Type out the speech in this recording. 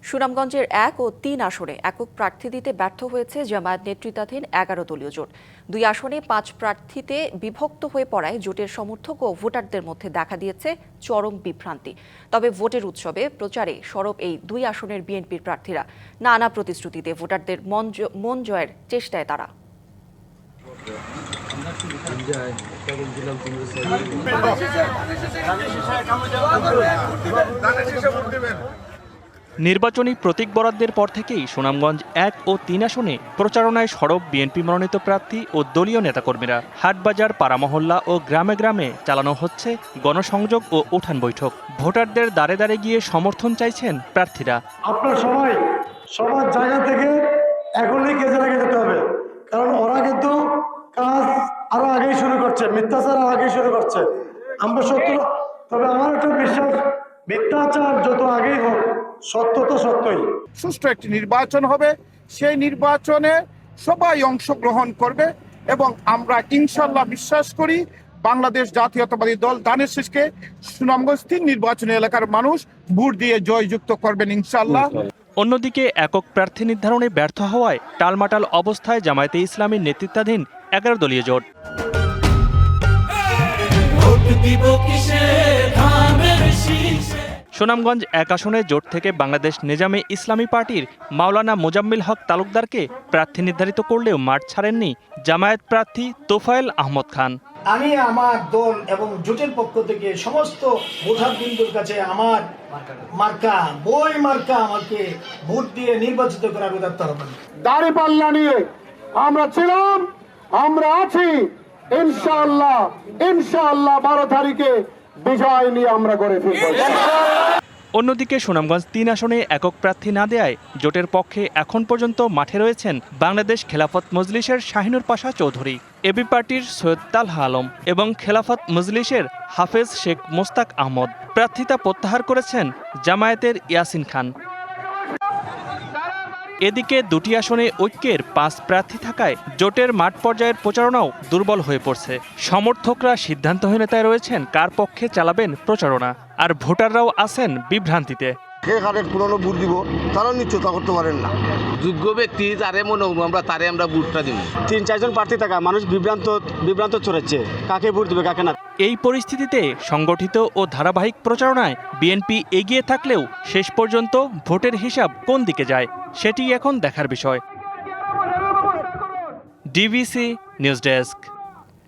সুনামগঞ্জের ১ ও ৩ আসনে একক প্রার্থী দিতে ব্যর্থ হয়েছে জামায়াত নেতৃত্বাধীন ১১ দলীয় জোট। ২ আসনে ৫ প্রার্থীতে বিভক্ত হয়ে পড়ায় জোটের সমর্থক ও ভোটারদের মধ্যে দেখা দিয়েছে চরম বিভ্রান্তি। তবে ভোটের উৎসবে প্রচারে সরব এই ২ আসনের বিএনপির প্রার্থীরা নানা প্রতিশ্রুতিতে ভোটারদের মন জয়ের চেষ্টায় তারা। নির্বাচনী প্রতীক বরাদ্দের পর থেকেই সুনামগঞ্জ ১ ও ৩ আসনে প্রচারণায় সরব বিএনপি মনোনীত প্রার্থী ও দলীয় নেতাকর্মীরা। হাটবাজার, পাড়ামহল্লা ও গ্রামে গ্রামে চালানো হচ্ছে গণসংযোগ ও উঠান বৈঠক। ভোটারদের দ্বারে দ্বারে গিয়ে সমর্থন চাইছেন প্রার্থীরা। আপনার সবাই সবার জায়গা থেকে এখনই কাজে লাগিয়ে যেতে হবে, কারণ ওরা কিন্তু কাজ আরো আগেই শুরু করছে, মিথ্যাচার আরো আগেই শুরু করছে। আমরা সত্য, তবে আমার একটা বিশ্বাস, মিথ্যাচার যত আগেই হোক, সত্য তো সত্যই। সুষ্ঠু একটি নির্বাচন হবে, সেই নির্বাচনে সবাই অংশগ্রহণ করবে এবং আমরা ইনশাল্লাহ বিশ্বাস করি বাংলাদেশ জাতীয়তাবাদী দল ধানের শীষকে সুনামগঞ্জ ৩ নির্বাচনী এলাকার মানুষ ভোট দিয়ে জয়যুক্ত করবেন ইনশাল্লাহ। অন্যদিকে একক প্রার্থী নির্ধারণে ব্যর্থ হওয়ায় টালমাটাল অবস্থায় জামায়াতে ইসলামীর নেতৃত্বাধীন ১১ দলীয় জোট। সুনামগঞ্জ ১ আসনে জোট থেকে বাংলাদেশ নিজামে ইসলামী পার্টির মাওলানা মোজাম্মিল হক তালুকদারকে প্রার্থী নির্ধারিত করলেও মাঠ ছাড়েননি জামায়াত প্রার্থী তোফায়েল আহমদ খান। আমি আমার দল এবং জোটের পক্ষ থেকে সমস্ত ভোটারবৃন্দুর কাছে আমার মার্কা আমাকে ভোট দিয়ে নির্বাচিত করার উদাত্ত হবে। দাঁড়িপাল্লা নিয়ে আমরা ছিলাম, আমরা আছি, ইনশাআল্লাহ ১২ তারিখে বিজয় নিয়ে আমরা করে ফিরব। অন্যদিকে সুনামগঞ্জ ৩ আসনে একক প্রার্থী না দেয়ায় জোটের পক্ষে এখন পর্যন্ত মাঠে রয়েছেন বাংলাদেশ খেলাফত মজলিসের শাহিনুর পাশা চৌধুরী, এবি পার্টির সৈয়দ তালহা আলম এবং খেলাফত মজলিসের হাফেজ শেখ মোস্তাক আহমদ। প্রার্থিতা প্রত্যাহার করেছেন জামায়াতের ইয়াসিন খান। এদিকে দুটি আসনে ঐক্যের ৫ প্রার্থী থাকায় জোটের মাঠ পর্যায়ের প্রচারণাও দুর্বল হয়ে পড়ছে। সমর্থকরা সিদ্ধান্তহীনতায় রয়েছেন কার পক্ষে চালাবেন প্রচারণা, আর ভোটাররাও আছেন বিভ্রান্তিতে। কে কারে পুরনো ভোট দিব তারাও নিশ্চয়তা করতে পারেন না। যোগ্য ব্যক্তি তারে মনে আমরা তারে আমরা ভোটটা দিব। ৩-৪ জন প্রার্থী থাকা মানুষ বিভ্রান্ত ছড়াচ্ছে, কাকে ভোট দিবে কাকে না। এই পরিস্থিতিতে সংগঠিত ও ধারাবাহিক প্রচারণায় বিএনপি এগিয়ে থাকলেও শেষ পর্যন্ত ভোটের হিসাব কোন দিকে যায় সেটি এখন দেখার বিষয়। DBC news desk.